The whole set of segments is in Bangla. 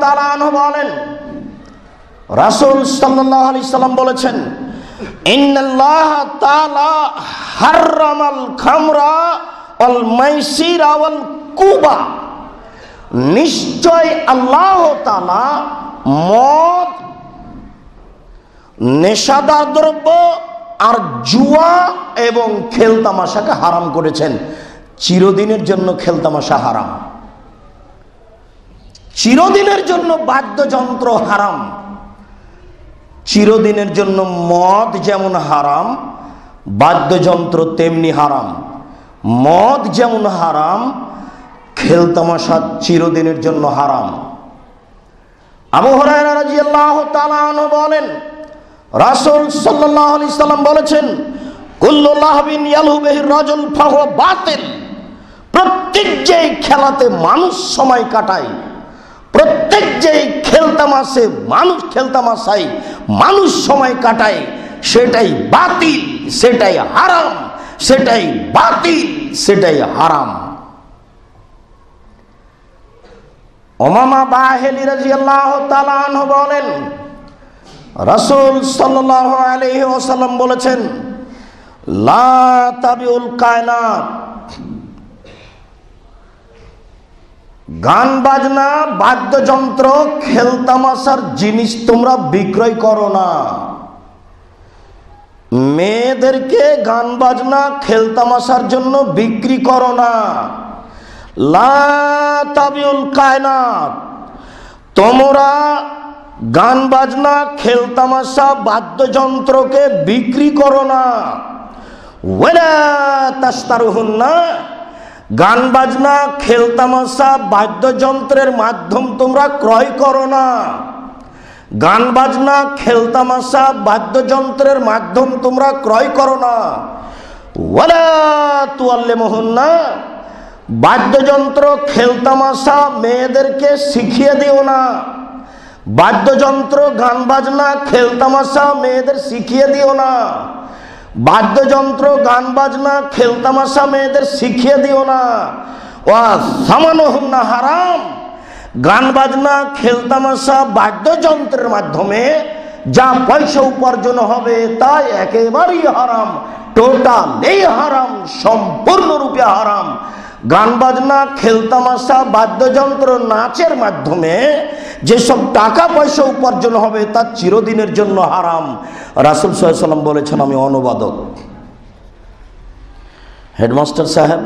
তাআলা আনহু বলেন, রাসূল সাল্লাল্লাহু আলাইহি সাল্লাম বলেছেন, ইন্নাল্লাহা তাআলা হাররামাল খামরা ওয়াল মাইসিরা ওয়াল কুবা, নিশ্চয় আল্লাহ তাআলা মদ, নেশাদার দ্রব্য আর জুয়া এবং খেলতামাশাকে হারাম করেছেন। চিরদিনের জন্য খেলতামাশা হারাম, চিরদিনের জন্য বাদ্যযন্ত্র হারাম, চিরদিনের জন্য মদ যেমন হারাম, বাদ্যযন্ত্র তেমনি হারাম। মদ যেমন হারাম, খেলতামাশা চিরদিনের জন্য হারাম। আবু হুরায়রা রাদিয়াল্লাহু তাআলা আনহু বলেন, রাসূল সাল্লাল্লাহু আলাইহি সাল্লাম বলেছেন, কুল্লু লাহবিন ইয়ালহু বিহির রাজুল ফাহুয়া বাতিল। প্রত্যেক যেই খেলাতে মানুষ সময় কাটায়, প্রত্যেক যেই খেলতামাশায় মানুষ সময় কাটায়, সেটাই বাতিল, সেটাই হারাম, সেটাই বাতিল, সেটাই হারাম। উমামা বাহিলি রাদিয়াল্লাহু তাআলা আনহু বলেন, রাসূল সাল্লাল্লাহু আলাইহি ওয়াসাল্লাম বলেছেন, লা তাবিউল কায়নাত, গান বাজনা, বাদ্যযন্ত্র, খেলতামাশার জিনিস তোমরা বিক্রয় করো না। মেয়েদেরকে গান বাজনা খেলতামাশার জন্য বিক্রি করো না। লা তাবিউল কায়নাত, তোমরা গান বাজনা, খেলতামাশা, বাদ্যযন্ত্রকে বিক্রি করো না। ওয়ালা তাশতারুহুন্না, গান বাজনা, খেলতামাশা, বাদ্যযন্ত্রের মাধ্যম তোমরা ক্রয় করো না। গান বাজনা, খেলতামাশা, বাদ্যযন্ত্রের মাধ্যম তোমরা ক্রয় করো না। ওয়ালা তুআল্লিমুহুন্না, বাদ্যযন্ত্র, খেলতামাশা মেয়েদেরকে শিখিয়ে দিও না। বাদ্যযন্ত্র, গান বাজনা, খেলতামাশা মেয়েদের শিখিয়ে দিও না। বাদ্যযন্ত্র, গান বাজনা, খেলতামাশা মেয়েদের শিখিয়ে দিও না। ওয়া সামানুহুন্না হারাম, গান বাজনা, খেলতামাশা, বাদ্যযন্ত্রের মাধ্যমে যা পয়সা উপার্জন হবে তা একেবারেই হারাম, টোটালি হারাম, সম্পূর্ণরূপে হারাম। গান বাজনা, খেলতামাশা, বাদ্যযন্ত্র, নাচের মাধ্যমে যেসব টাকা পয়সা উপার্জন হবে তা চিরদিনের জন্য হারাম। রাসূল সাল্লাল্লাহু আলাইহি ওয়াসাল্লাম বলেছেন, আমি অনুবাদক। হেডমাস্টার সাহেব,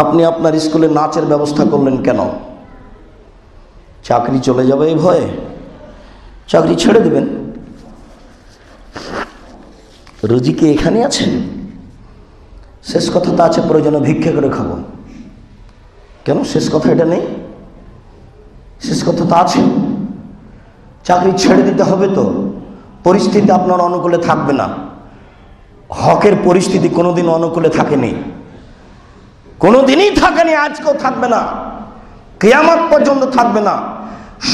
আপনি আপনার স্কুলে নাচের ব্যবস্থা করলেন কেন? চাকরি চলে যাবে এই ভয়ে? চাকরি ছেড়ে দিবেন। রুজি কি এখানে আছে? শেষ কথা তো আছে, প্রয়োজনে ভিক্ষা করে খাবো। কেন শেষ কথা এটা নেই? শেষ কথা তো আছে। চাকরি ছেড়ে দিতে হবে তো, পরিস্থিতি আপনার অনুকূলে থাকবে না। হকের পরিস্থিতি কোনোদিন অনুকূলে থাকেনি, কোনোদিনই থাকেনি, আজকেও থাকবে না, কিয়ামত পর্যন্ত থাকবে না।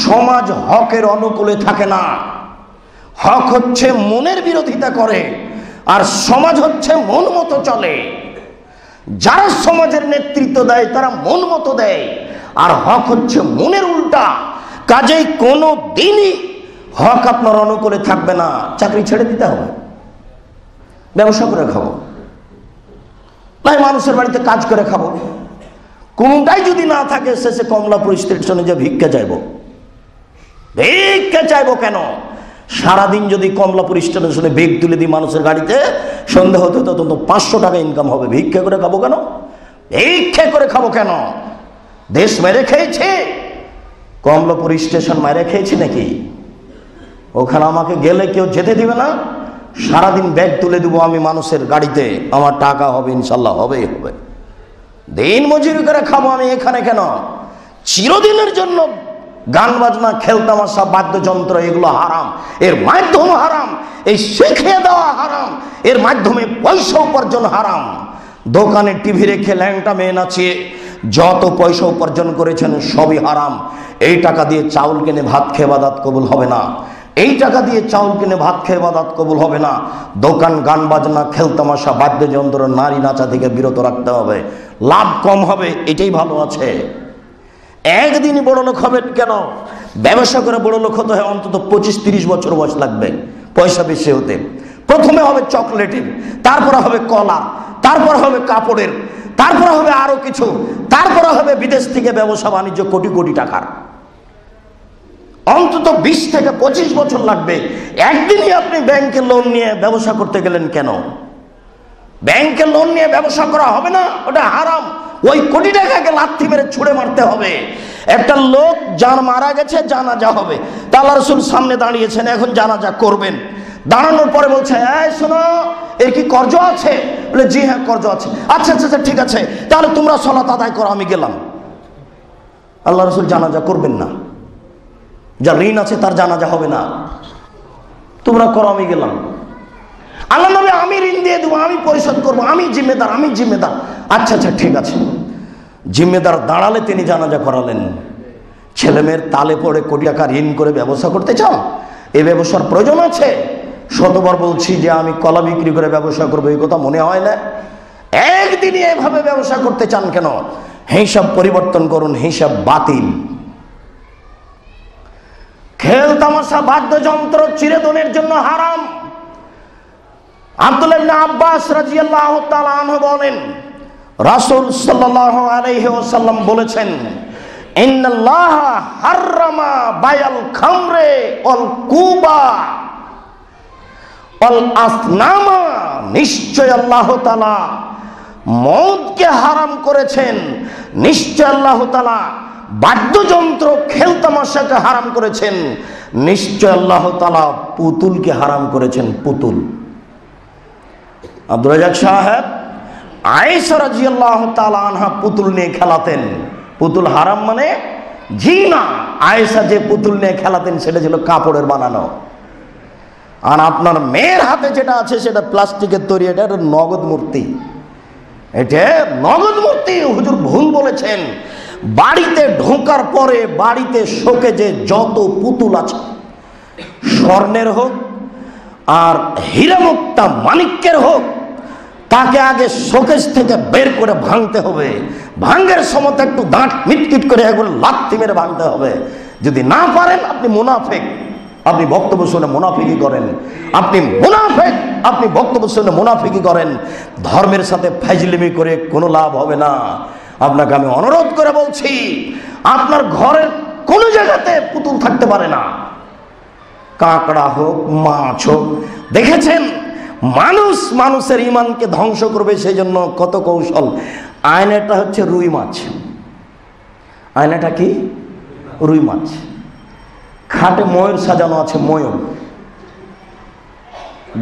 সমাজ হকের অনুকূলে থাকে না। হক হচ্ছে মনের বিরোধিতা করে, আর সমাজ হচ্ছে মন মতো চলে। যারা সমাজের নেতৃত্ব দেয় তারা মন মতো দেয়, আর হক হচ্ছে মনের উল্টা। কাজেই কোনো দিনই হক আপনার অনুকূলে থাকবে না। চাকরি ছেড়ে দিতে হবে, ব্যবসা করে খাবো, নাই মানুষের বাড়িতে কাজ করে খাবো। কোনটাই যদি না থাকে, শেষে কমলাপুর স্টেশনে যে ভিক্ষা চাইবো। ভিক্ষা চাইবো কেন? সারাদিন যদি কমলাপুর স্টেশনে বেগ তুলে দিই মানুষের গাড়িতে, সন্ধ্যা হতে হতে তো 500 টাকা ইনকাম হবে। ভিক্ষা করে খাবো কেন? ভিক্ষা করে খাবো কেন? দেশ মেরে খেয়েছে? কমলাপুর স্টেশন মেরে খেয়েছে নাকি? ওখানে আমাকে গেলে কেউ যেতে দিবে না। সারাদিন ব্যাগ তুলে দেবো আমি মানুষের গাড়িতে, আমার টাকা হবে, ইনশাল্লাহ হবেই হবে। দিন মজুরি করে খাবো আমি এখানে কেন? চিরদিনের জন্য গান বাজনা, খেলতামাশা, বাদ্যযন্ত্র এগুলো হারাম, এর মাধ্যম হারাম, এই শিখিয়ে দেওয়া হারাম, এর মাধ্যমে পয়সা উপার্জন হারাম। দোকানে টিভি রেখে ল্যাংটা মেয়ে নাচিয়ে যত পয়সা উপার্জন করেছেন সবই হারাম। এই টাকা দিয়ে চাউল কিনে ভাত খেয়ে ইবাদত কবুল হবে না। এই টাকা দিয়ে চাউল কিনে ভাত খেয়ে ইবাদত কবুল হবে না। দোকান, গান বাজনা, খেলতামাশা, বাদ্যযন্ত্র, নারী নাচা থেকে বিরত রাখতে হবে। লাভ কম হবে, এটাই ভালো আছে। একদিনই বড় লোক হবেন কেন? ব্যবসা করে বড় লোক হতে হয় অন্তত 25-30 বছর বয়স লাগবে পয়সা বেশি হতে। প্রথমে হবে চকলেটের, তারপরে হবে কলা, তারপরে হবে কাপড়ের, তারপরে হবে আরো কিছু, তারপরে হবে বিদেশ থেকে ব্যবসা বাণিজ্য কোটি কোটি টাকার। অন্তত 20 থেকে 25 বছর লাগবে। একদিনই আপনি ব্যাংকে লোন নিয়ে ব্যবসা করতে গেলেন কেন? ব্যাংকে লোন নিয়ে ব্যবসা করা হবে না, ওটা হারাম। ওই কোটি টাকাকে লাথি মেরে ছুঁড়ে মারতে হবে। একটা লোক যার মারা গেছে, জানাজা হবে, তা আল্লাহ রাসূল সামনে দাঁড়িয়েছেন, এখন জানাজা করবেন। দাঁড়ানোর পরে বলছে, এই শোনো, এর কি কর্জ আছে? বলে, জি হ্যাঁ কর্জ আছে। আচ্ছা আচ্ছা আচ্ছা, ঠিক আছে, তাহলে তোমরা সালাত আদায় করো, আমি গেলাম। আল্লাহ রাসূল জানাজা করবেন না। যার ঋণ আছে তার জানাজা হবে না, তোমরা করো, আমি গেলাম। আল্লাহ নবী, আমি ঋণ দিয়ে দেবো, আমি পরিশোধ করবো, আমি জিম্মেদার, আমি জিম্মেদার। আচ্ছা আচ্ছা ঠিক আছে। জিম্মেদার দাঁড়ালে তিনি জানাজা করালেন। ছেলে মেয়ের তালে পড়ে কোটি টাকা ঋণ করে ব্যবসা করতে চাও? এই ব্যবসার প্রয়োজন আছে? শতবার বলছি যে আমি কলা বিক্রি করে ব্যবসা করবো, এই কথা মনে হয় না? একদিনই এভাবে ব্যবসা করতে চান কেন? হিসাব পরিবর্তন করুন, হিসাব বাতিল। খেল তামাশা বাদ্যযন্ত্র চিরদিনের জন্য হারাম। আব্দুল্লাহ ইবনে আব্বাস রাদিয়াল্লাহু তাআলা আনহু বলেন, রাসূল সাল্লাল্লাহু আলাইহি ওয়াসাল্লাম বলেছেন, ইন্নাল্লাহা হাররামা বায়াল খামরে ওয়াল কুবা ওয়াল আসনামা, নিশ্চয় আল্লাহ তাআলা মদকে হারাম করেছেন, নিশ্চয় আল্লাহ তাআলা বাদ্যযন্ত্র খেলতামাশাকে হারাম করেছেন, নিশ্চয় আল্লাহ তাআলা পুতুলকে হারাম করেছেন। পুতুল। আব্দুর রাজ্জাক সাহেব আয়েশা রাদিয়াল্লাহু তাআলা আনহা পুতুল নিয়ে খেলাতেন। পুতুল হারাম মানে? জি না। আয়েশা যে পুতুল নিয়ে খেলাতেন সেটা ছিল কাপড়ের বানানো। আর আপনার মেয়ের হাতে যেটা আছে সেটা প্লাস্টিকের তৈরি, এটা নগদ মূর্তি। এটা নগদ মূর্তি। হুজুর ভুল বলেছেন। বাড়িতে ঢোকার পরে বাড়িতে শোকেজে যত পুতুল আছে, স্বর্ণের হোক আর হীরামুক্তা মানিক্যের হোক, তাকে আগে শোকেজ থেকে বের করে ভাঙতে হবে। ভাঙের সময় একটু দাঁত মিটকিট করে এগুলো লাথি মেরে ভাঙতে হবে। যদি না পারেন, আপনি মুনাফিক। আপনি বক্তব্য শুনে মুনাফিকি করেন। আপনি মুনাফিক। আপনি বক্তব্য শুনে মুনাফিকি করেন। ধর্মের সাথে ফাজলিমি করে কোনো লাভ হবে না। আপনাকে আমি অনুরোধ করে বলছি, আপনার ঘরের কোনো জায়গাতে পুতুল থাকতে পারে না। কাঁকড়া হোক, মাছ হোক। দেখেছেন, মানুষ মানুষের ইমানকে ধ্বংস করবে, সেই জন্য কত কৌশল। আয়নাটা হচ্ছে রুই মাছ। আয়নাটা কি? রুই মাছ। খাটে ময়ূর সাজানো আছে, ময়ূর।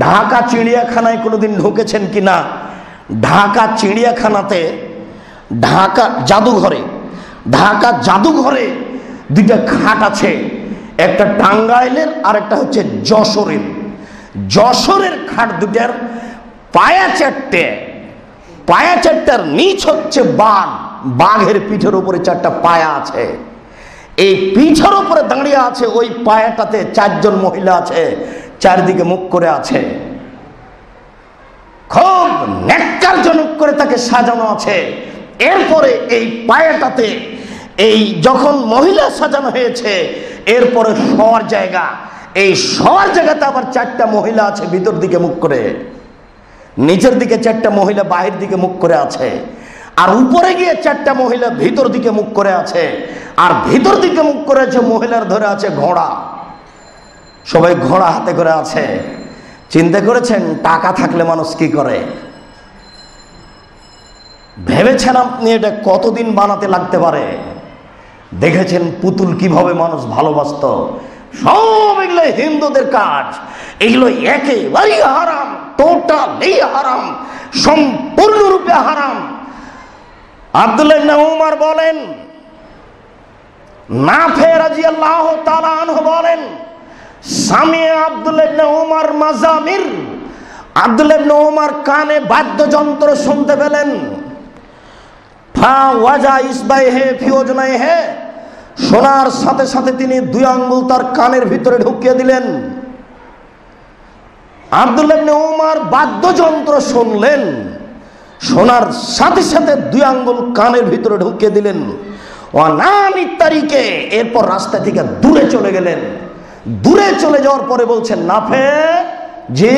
ঢাকা চিড়িয়াখানায় কোনোদিন ঢুকেছেন কিনা? ঢাকা চিড়িয়াখানাতে, ঢাকা জাদুঘরে দুইটা খাট আছে, একটা টাঙ্গাইলের আর একটা হচ্ছে যশোরের। যশোরের খাট দুটার পায়া চারটার নিচ হচ্ছে বাঘ। বাঘের পিঠের উপরে 4টা পায়া আছে। এই পিঠের উপরে দাঁড়িয়ে আছে, ওই পায়াটাতে 4 জন মহিলা আছে, চারিদিকে মুখ করে আছে। খুব ন্যাক্কারজনক করে তাকে সাজানো আছে। এরপরে এই পায়াটাতে এই যখন মহিলা সাজানো হয়েছে, এরপরে শোয়ার জায়গা। এই শোয়ার জায়গাতে আবার 4টা মহিলা আছে ভিতর দিকে মুখ করে, নিচের দিকে 4টা মহিলা বাহির দিকে মুখ করে আছে, আর উপরে গিয়ে 4টা মহিলা ভিতর দিকে মুখ করে আছে। আর ভিতর দিকে মুখ করে আছে মহিলার ধরে আছে ঘোড়া। সবাই ঘোড়া হাতে করে আছে। চিন্তা করেছেন টাকা থাকলে মানুষ কি করে? ভেবেছেন আপনি এটা কতদিন বানাতে লাগতে পারে? দেখেছেন পুতুল কিভাবে মানুষ ভালোবাসত? সব এগুলো হিন্দুদের কাজ। এগুলো একেবারেই হারাম, টোটালি হারাম, সম্পূর্ণরূপে হারাম। আব্দুল্লাহ ইবনে উমর বলেন, নাফে রাদিয়াল্লাহু তাআলা আনহু বলেন, সামিয়া আব্দুল্লাহ ইবনে উমর মাজামির। আব্দুল্লাহ ইবনে উমর কানে বাদ্যযন্ত্র শুনতে পেলেন। ফা ওয়াজা ইসবাইহে ফি উজনাইহে, শোনার সাথে সাথে তিনি 2 আঙ্গুল তার কানের ভিতরে ঢুকিয়ে দিলেন। আব্দুল্লাহ ইবনে উমর বাদ্যযন্ত্র শুনলেন, শোনার সাথে সাথে 2 আঙ্গুল কানের ভিতরে ঢুকিয়ে দিলেন। ওয়ানানিত তারিকে, এরপর রাস্তা থেকে দূরে চলে গেলেন। দূরে চলে যাওয়ার পরে বলছেন, নাফে জি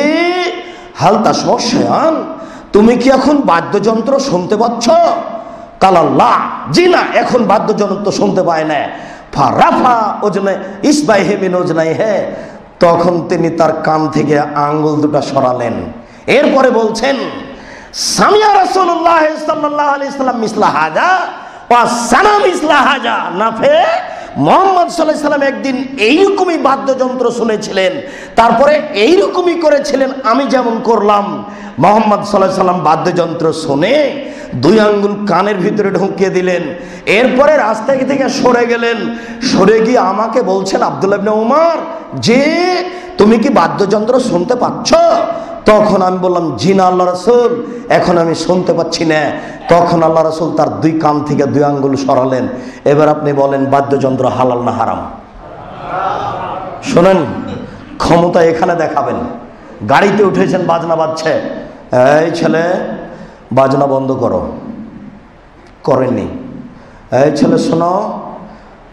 হাল তাসমশায়ান, তুমি কি এখন বাদ্যযন্ত্র শুনতে পাচ্ছ? কালাল্লাহ, জি না, এখন বাদ্যযন্ত্র শুনতে পায় না। ফারাফা ওজনে ইসবাইহে মিন ওজনাইহে, তখন তিনি তার কান থেকে আঙ্গুল দুটো সরালেন। এরপরে বলছেন, সামিয়া রাসূলুল্লাহ সাল্লাল্লাহু আলাইহি সাল্লাম মিসলা হাজা ওয়া সানা মিসলা হাজা। নাফে, মুহাম্মদ সাল্লাল্লাহু আলাইহি সাল্লাম একদিন এইরকমই বাদ্যযন্ত্র শুনেছিলেন, তারপরে এইরকমই করেছিলেন আমি যেমন করলাম। মুহাম্মদ সাল্লাল্লাহু আলাইহি সাল্লাম বাদ্যযন্ত্র শুনে 2 আঙ্গুল কানের ভিতরে ঢুকিয়ে দিলেন। এরপরে রাস্তা থেকে সরে গেলেন। সরে গিয়ে আমাকে বলছেন, আব্দুল্লাহ ইবনে উমর, যে তুমি কি বাদ্যযন্ত্র শুনতে পাচ্ছ? তখন আমি বললাম, জি না আল্লাহ রাসূল, এখন আমি শুনতে পাচ্ছি না। তখন আল্লাহ রাসূল তার 2 কান থেকে 2 আঙ্গুল সরালেন। এবার আপনি বলেন, বাদ্যযন্ত্র হালাল না হারাম? শোনেন, ক্ষমতা এখানে দেখাবেন। গাড়িতে উঠেছেন, বাজনা বাজছে, এই ছেলে বাজনা বন্ধ করো, করেননি। এই ছেলে শোনো,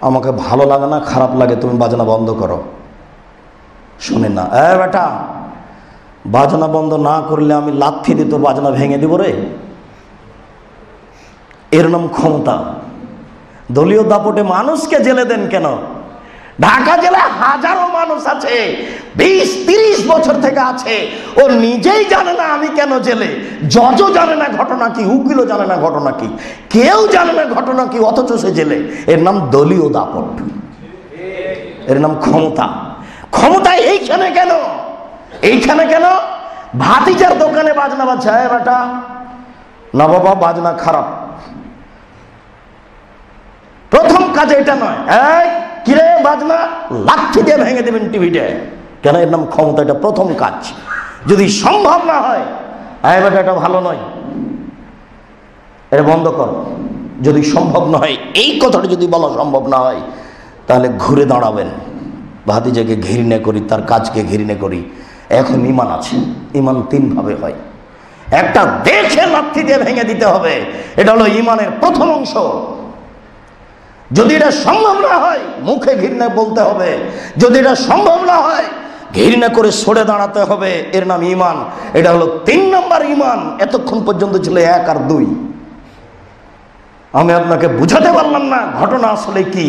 আমাকে ভালো লাগে না, খারাপ লাগে, তুমি বাজনা বন্ধ করো। শুনেন না, বেটা বাজনা বন্ধ না করলে আমি লাথি দিয়ে তোর বাজনা ভেঙে দিব রে। এর নাম ক্ষমতা। দলীয় দাপটে মানুষকে জেলে দেন কেন? ঢাকা জেলায় হাজারো মানুষ আছে, 20-30 বছর থেকে আছে, ও নিজেই জানে না আমি কেন জেলে। জজও জানে না ঘটনা কি, উকিলও জানে না ঘটনা কি, কেউ জানে না ঘটনা কি, অথচ সে জেলে। এর নাম দলীয় দাপট, এর নাম ক্ষমতা। ক্ষমতা এইখানে কেন? এইখানে কেন? ভাতিজার দোকানে বাজনা বাজছে, বেটা না বাবা বাজনা খারাপ। প্রথম কাজ এটা নয়, এই কিরে বাজনা, লাঠি দিয়ে ভেঙে দেবেন টিভিটা। কেন? এর নাম ক্ষমতা। এটা প্রথম কাজ। যদি সম্ভব না হয়, বেটা এটা ভালো নয়, এটা বন্ধ কর। যদি সম্ভব না হয়, এই কথাটা যদি বলা সম্ভব না হয়, তাহলে ঘুরে দাঁড়াবেন। ভাতিজাকে ঘৃণা করি, তার কাজকে ঘৃণা করি। এখন ঈমান আছে। ঈমান 3 ভাবে হয়। একটা দেখে লাঠি দিয়ে ভেঙে দিতে হবে, এটা হলো ঈমানের প্রথম অংশ। যদি এটা সম্ভব না হয়, মুখে ঘৃণা বলতে হবে। যদি এটা সম্ভব না হয়, ঘৃণা করে সরে দাঁড়াতে হবে। এর নাম ঈমান। এটা হলো 3 নম্বর ঈমান। এতক্ষণ পর্যন্ত ছিল 1 আর 2। আমি আপনাকে বুঝাতে পারলাম না ঘটনা আসলে কি।